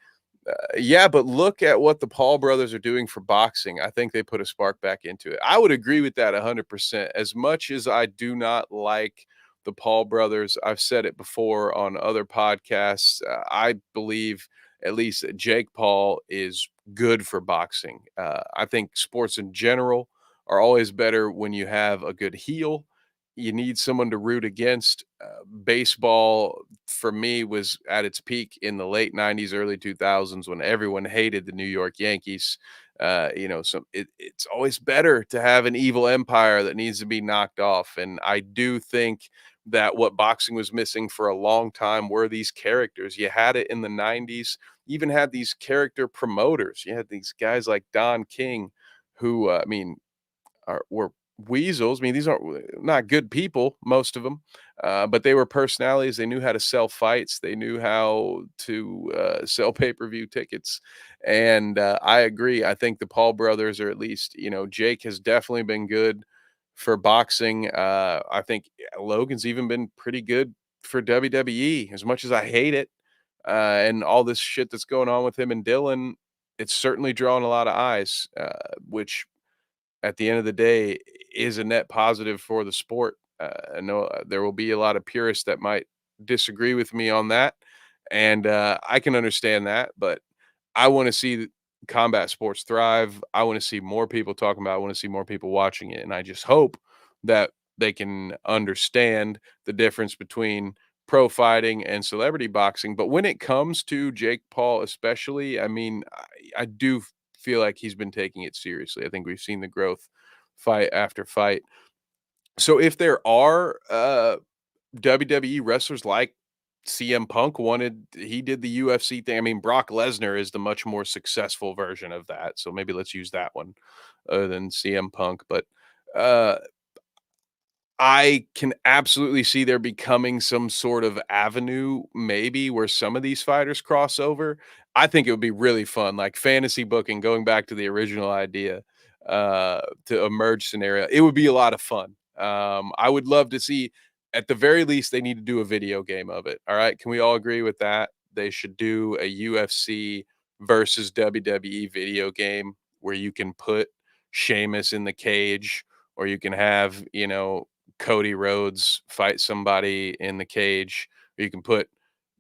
yeah, but look at what the Paul brothers are doing for boxing. I think they put a spark back into it. I would agree with that 100%. As much as I do not like the Paul brothers, I've said it before on other podcasts. I believe at least Jake Paul is good for boxing. I think sports in general are always better when you have a good heel. You need someone to root against. Baseball, for me, was at its peak in the late 90s, early 2000s when everyone hated the New York Yankees. It's always better to have an evil empire that needs to be knocked off. And I do think that what boxing was missing for a long time were these characters. You had it in the 90s, you even had these character promoters. You had these guys like Don King, who, were weasels. I mean, these aren't not good people, most of them, but they were personalities. They knew how to sell fights. They knew how to sell pay-per-view tickets. And I agree. I think the Paul brothers, or at least, Jake has definitely been good for boxing. I think Logan's even been pretty good for WWE, as much as I hate it. And all this shit that's going on with him and Dylan, it's certainly drawn a lot of eyes, which at the end of the day is a net positive for the sport. I know there will be a lot of purists that might disagree with me on that. And I can understand that, but I want to see combat sports thrive. I want to see more people talking about it. I want to see more people watching it. And I just hope that they can understand the difference between pro fighting and celebrity boxing. But when it comes to Jake Paul, especially, I mean, I do feel like he's been taking it seriously. I think we've seen the growth fight after fight. So if there are WWE wrestlers like CM Punk he did the UFC thing. I mean, Brock Lesnar is the much more successful version of that. So maybe let's use that one other than CM Punk. But I can absolutely see there becoming some sort of avenue, maybe where some of these fighters cross over. I think it would be really fun, like fantasy booking, going back to the original idea, to emerge scenario. It would be a lot of fun. I would love to see, at the very least, they need to do a video game of it. All right. Can we all agree with that? They should do a UFC versus WWE video game where you can put Sheamus in the cage, or you can have, Cody Rhodes fight somebody in the cage, or you can put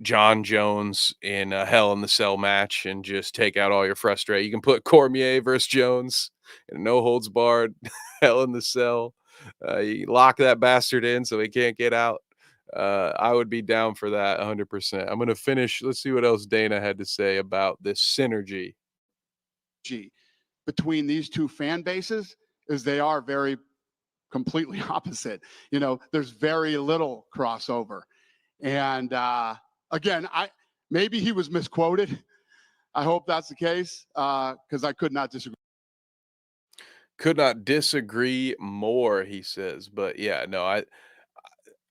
John Jones in a Hell in the Cell match and just take out all your frustration. You can put Cormier versus Jones in a no holds barred Hell in the Cell. You lock that bastard in so he can't get out. I would be down for that 100%. I'm going to finish. Let's see what else Dana had to say about this synergy between these two fan bases is they are very completely opposite. There's very little crossover. And again, maybe he was misquoted. I hope that's the case, because I could not disagree. Could not disagree more, he says. But yeah, no,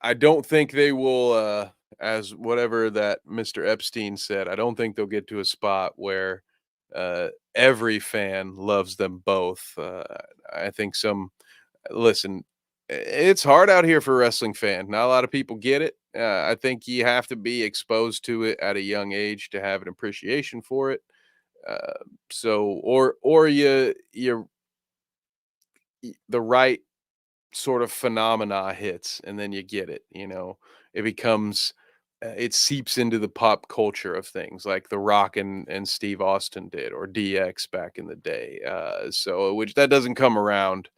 I don't think they will, as whatever that Mr. Epstein said, I don't think they'll get to a spot where every fan loves them both. I think listen, it's hard out here for a wrestling fan. Not a lot of people get it. I think you have to be exposed to it at a young age to have an appreciation for it. Or you're the right sort of phenomena hits, and then you get it. It becomes, it seeps into the pop culture of things, like The Rock and Steve Austin did, or DX back in the day. Which that doesn't come around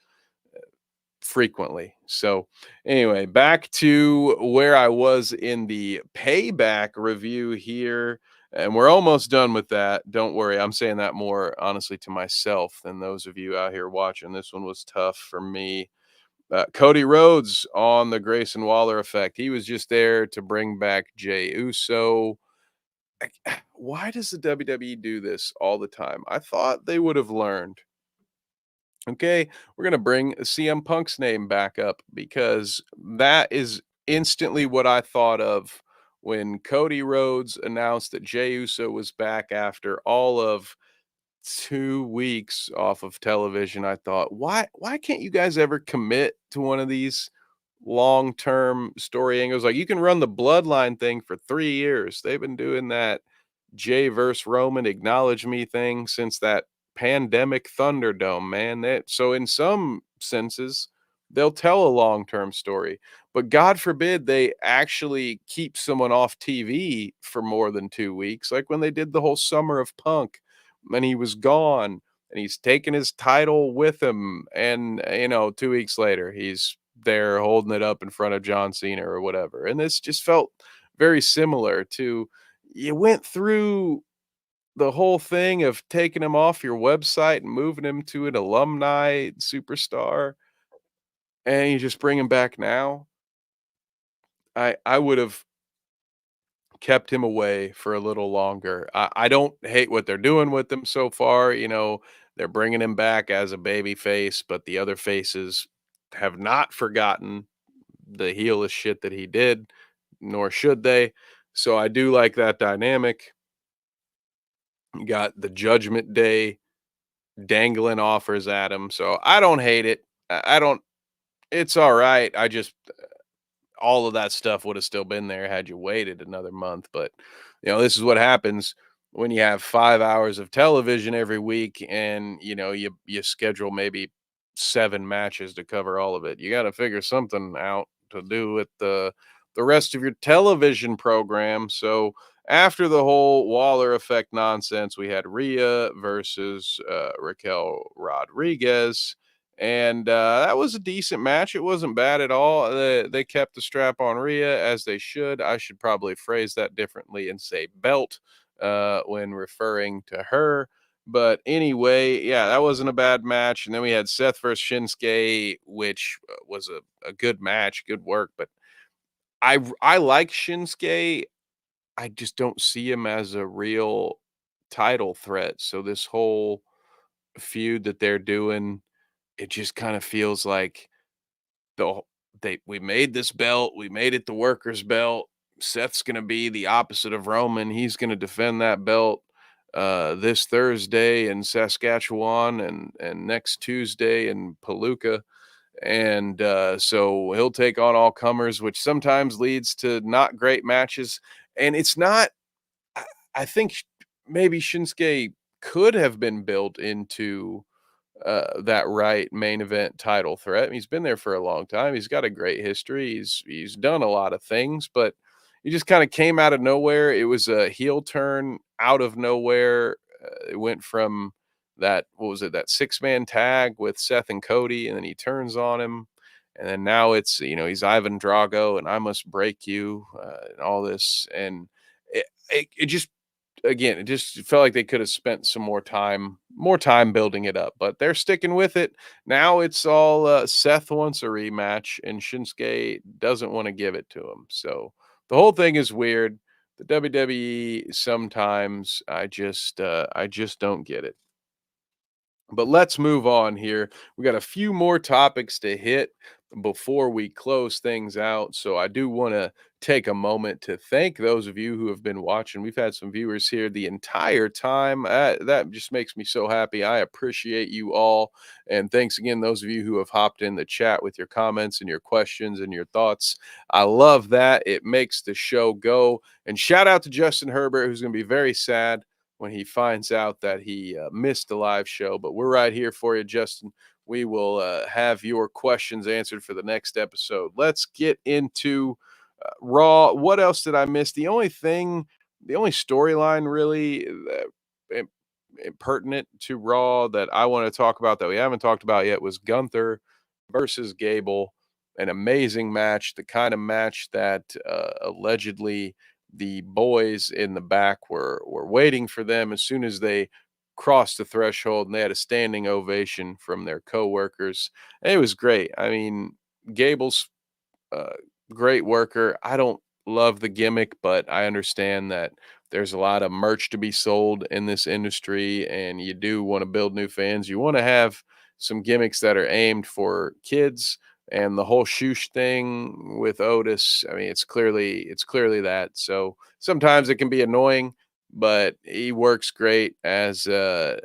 frequently. So anyway, back to where I was in the Payback review here, and we're almost done with that. Don't worry, I'm saying that more honestly to myself than those of you out here watching. This one was tough for me. Cody Rhodes on the Grayson Waller effect. He was just there to bring back Jey Uso. Why does the WWE do this all the time? I thought they would have learned. Okay, we're going to bring CM Punk's name back up, because that is instantly what I thought of when Cody Rhodes announced that Jey Uso was back after all of 2 weeks off of television. I thought, why can't you guys ever commit to one of these long-term story angles? Like, you can run the bloodline thing for 3 years. They've been doing that Jay versus Roman acknowledge me thing since that pandemic Thunderdome, man. So in some senses, they'll tell a long-term story, but God forbid they actually keep someone off TV for more than 2 weeks, like when they did the whole Summer of Punk, and he was gone, and he's taking his title with him, and 2 weeks later he's there holding it up in front of John Cena or whatever. And this just felt very similar to, you went through the whole thing of taking him off your website and moving him to an alumni superstar, and you just bring him back now. I would have kept him away for a little longer. I don't hate what they're doing with him so far. They're bringing him back as a baby face, but the other faces have not forgotten the heelish shit that he did, nor should they. So I do like that dynamic. You got the Judgment Day dangling offers at him. So I don't hate it. I don't, it's all right. I just, all of that stuff would have still been there had you waited another month. But, this is what happens when you have 5 hours of television every week, and, you schedule maybe 7 matches to cover all of it. You got to figure something out to do with the rest of your television program. So after the whole Waller effect nonsense, we had Rhea versus Raquel Rodriguez. And that was a decent match. It wasn't bad at all. They kept the strap on Rhea, as they should. I should probably phrase that differently and say belt when referring to her. But anyway, yeah, that wasn't a bad match. And then we had Seth versus Shinsuke, which was a good match, good work. But I like Shinsuke. I just don't see him as a real title threat. So this whole feud that they're doing, it just kind of feels like we made this belt, we made it the workers' belt. Seth's going to be the opposite of Roman. He's going to defend that belt this Thursday in Saskatchewan and next Tuesday in Paluca. And so he'll take on all comers, which sometimes leads to not great matches. And it's not, I think maybe Shinsuke could have been built into that right main event title threat. He's been there for a long time. He's got a great history. He's done a lot of things, but he just kind of came out of nowhere. It was a heel turn out of nowhere. It went from that, what was it, that 6-man tag with Seth and Cody, and then he turns on him. And then now it's, he's Ivan Drago and I must break you and all this. And it just, again, it just felt like they could have spent some more time building it up, but they're sticking with it. Now it's all Seth wants a rematch and Shinsuke doesn't want to give it to him. So the whole thing is weird. The WWE, sometimes I just don't get it. But let's move on here. We got a few more topics to hit before we close things out. So I do want to take a moment to thank those of you who have been watching. We've had some viewers here the entire time. That just makes me so happy. I appreciate you all. And thanks again, those of you who have hopped in the chat with your comments and your questions and your thoughts. I love that. It makes the show go. And shout out to Justin Herbert, who's going to be very sad when he finds out that he missed the live show. But we're right here for you, Justin. We will have your questions answered for the next episode. Let's get into Raw. What else did I miss? The only storyline really pertinent to Raw that I want to talk about that we haven't talked about yet was Gunther versus Gable. An amazing match, the kind of match that allegedly the boys in the back were waiting for them as soon as they crossed the threshold, and they had a standing ovation from their coworkers. And it was great. I mean, Gable's great worker. I don't love the gimmick, but I understand that there's a lot of merch to be sold in this industry, and you do want to build new fans. You want to have some gimmicks that are aimed for kids. And the whole shoosh thing with Otis, I mean, it's clearly that. So sometimes it can be annoying, but he works great as a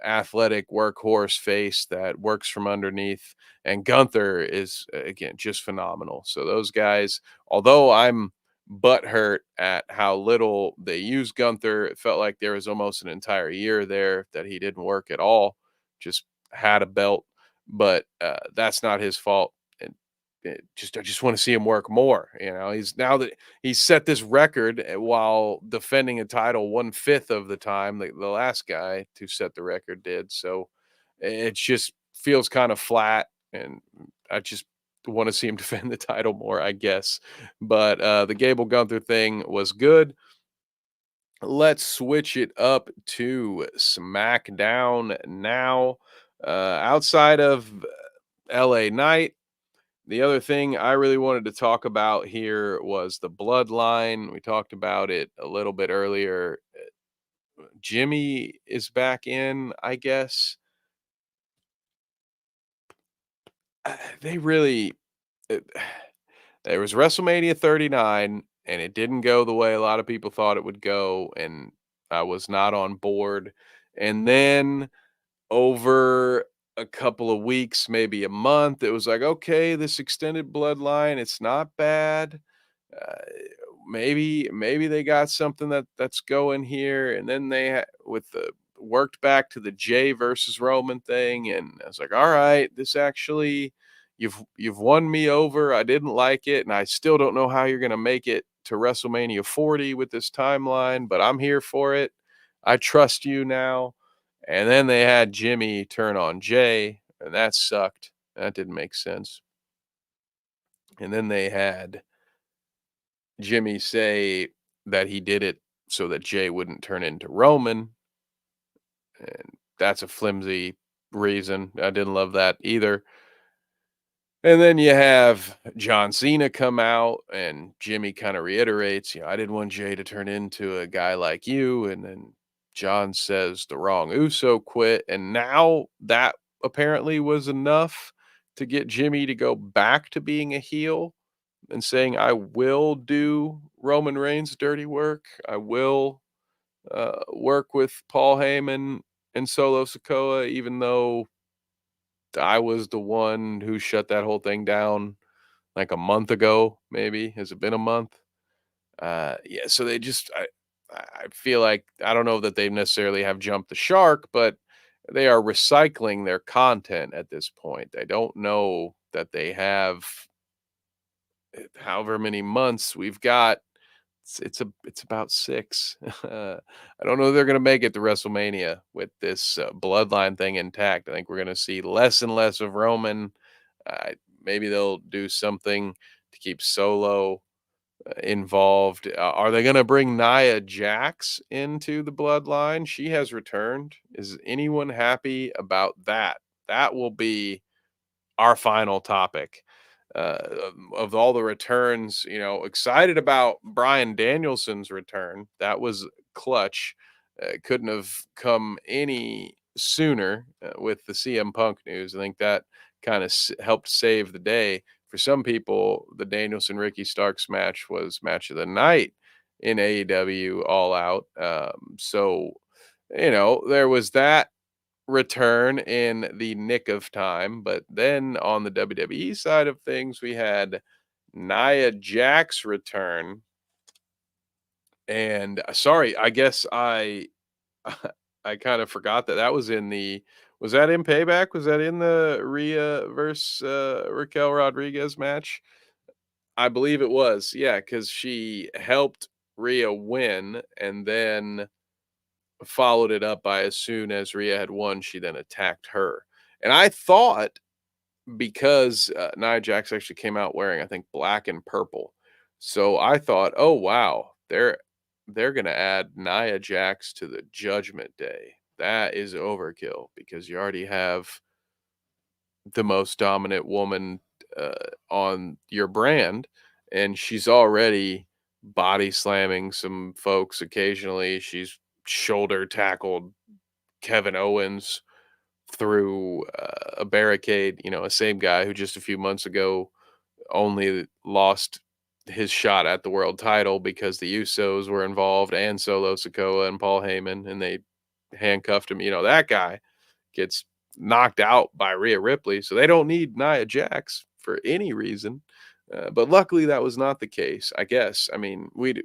athletic workhorse face that works from underneath. And Gunther is, again, just phenomenal. So those guys, although I'm butthurt at how little they use Gunther, it felt like there was almost an entire year there that he didn't work at all, just had a belt. But that's not his fault. I just want to see him work more. Now that he's set this record while defending a title 1/5 of the time the last guy to set the record did. So it just feels kind of flat, and I just want to see him defend the title more, I guess. But the Gable Gunther thing was good. Let's switch it up to SmackDown now. Outside of LA Knight, the other thing I really wanted to talk about here was the bloodline. We talked about it a little bit earlier. Jimmy is back in, I guess. There was WrestleMania 39, and it didn't go the way a lot of people thought it would go, and I was not on board. And then over a couple of weeks, maybe a month, it was like, okay, this extended bloodline, it's not bad. Maybe they got something that's going here. And then they worked back to the Jey versus Roman thing, and I was like, all right, this actually, you've won me over. I didn't like it, and I still don't know how you're going to make it to WrestleMania 40 with this timeline, but I'm here for it. I trust you now. And then they had Jimmy turn on Jey, and that sucked. That didn't make sense. And then they had Jimmy say that he did it so that Jey wouldn't turn into Roman. And that's a flimsy reason. I didn't love that either. And then you have John Cena come out, and Jimmy kind of reiterates, I didn't want Jey to turn into a guy like you. And then John says the wrong Uso quit. And now that apparently was enough to get Jimmy to go back to being a heel and saying, I will do Roman Reigns' dirty work. I will work with Paul Heyman and Solo Sikoa, even though I was the one who shut that whole thing down like a month ago, maybe. Has it been a month? Yeah, so I feel like, I don't know that they necessarily have jumped the shark, but they are recycling their content at this point. I don't know that they have however many months we've got. It's about 6. I don't know if they're going to make it to WrestleMania with this bloodline thing intact. I think we're going to see less and less of Roman. Maybe they'll do something to keep Solo involved. Are they going to bring Nia Jax into the bloodline? She has returned. Is anyone happy about that? That will be our final topic. Of all the returns, excited about Bryan Danielson's return. That was clutch. Couldn't have come any sooner with the CM Punk news. I think that kind of helped save the day. For some people, the Danielson Ricky Starks match was match of the night in AEW All Out. So, there was that return in the nick of time. But then on the WWE side of things, we had Nia Jax return. And sorry, I guess I kind of forgot that was in was that in Payback? Was that in the Rhea versus Raquel Rodriguez match? I believe it was. Yeah, because she helped Rhea win and then followed it up by, as soon as Rhea had won, she then attacked her. And I thought, because Nia Jax actually came out wearing, I think, black and purple. So I thought, oh wow, they're going to add Nia Jax to the Judgment Day. That is overkill, because you already have the most dominant woman on your brand, and she's already body slamming some folks occasionally. She's shoulder tackled Kevin Owens through a barricade, a same guy who just a few months ago only lost his shot at the world title because the Usos were involved, and Solo Sikoa and Paul Heyman, and they handcuffed him. That guy gets knocked out by Rhea Ripley, so they don't need Nia Jax for any reason. But luckily that was not the case, I guess. I mean, in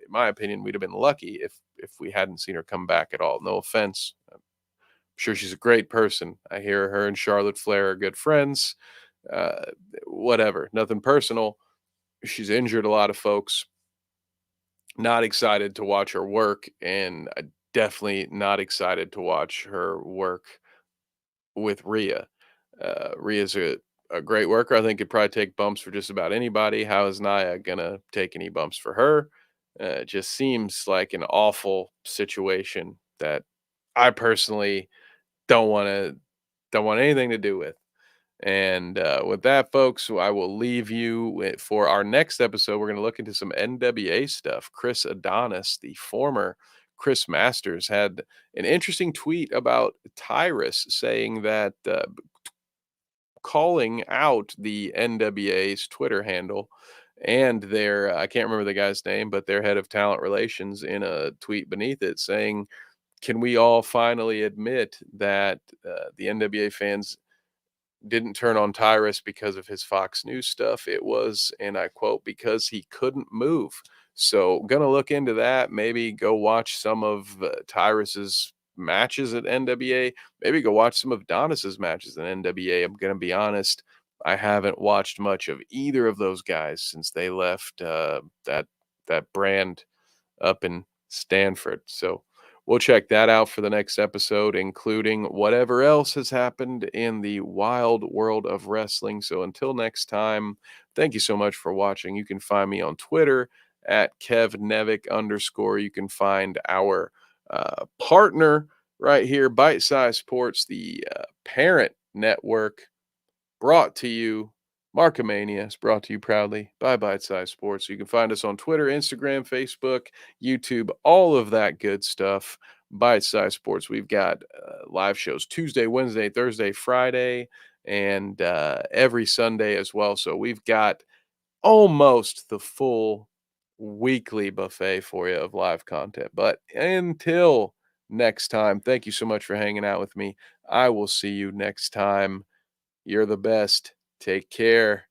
my opinion, we'd have been lucky if we hadn't seen her come back at all. No offense. I'm sure she's a great person. I hear her and Charlotte Flair are good friends. Whatever, nothing personal. She's injured a lot of folks. Not excited to watch her work, and definitely not excited to watch her work with Rhea. Rhea's a great worker. I think could probably take bumps for just about anybody. How is Nia gonna take any bumps for her? It just seems like an awful situation that I personally don't want anything to do with. And with that, folks, I will leave you for our next episode. We're going to look into some NWA stuff. Chris Adonis, the former Chris Masters, had an interesting tweet about Tyrus, saying that calling out the NWA's Twitter handle and their, I can't remember the guy's name, but their head of talent relations, in a tweet beneath it, saying, can we all finally admit that the NWA fans didn't turn on Tyrus because of his Fox News stuff? It was, and I quote, because he couldn't move. So gonna look into that. Maybe go watch some of Tyrus's matches at NWA. Maybe go watch some of Adonis's matches at NWA. I'm gonna be honest, I haven't watched much of either of those guys since they left that brand up in Stanford. So we'll check that out for the next episode, including whatever else has happened in the wild world of wrestling. So until next time, thank you so much for watching. You can find me on Twitter at @KevNevick_. You can find our partner right here, Bite Size Sports, the parent network, brought to you. Markamania is brought to you proudly by Bite Size Sports. So you can find us on Twitter, Instagram, Facebook, YouTube, all of that good stuff. Bite Size Sports. We've got live shows Tuesday, Wednesday, Thursday, Friday. and every Sunday as well. So we've got almost the full weekly buffet for you of live content. But until next time, thank you so much for hanging out with me. I will see you next time. You're the best. Take care.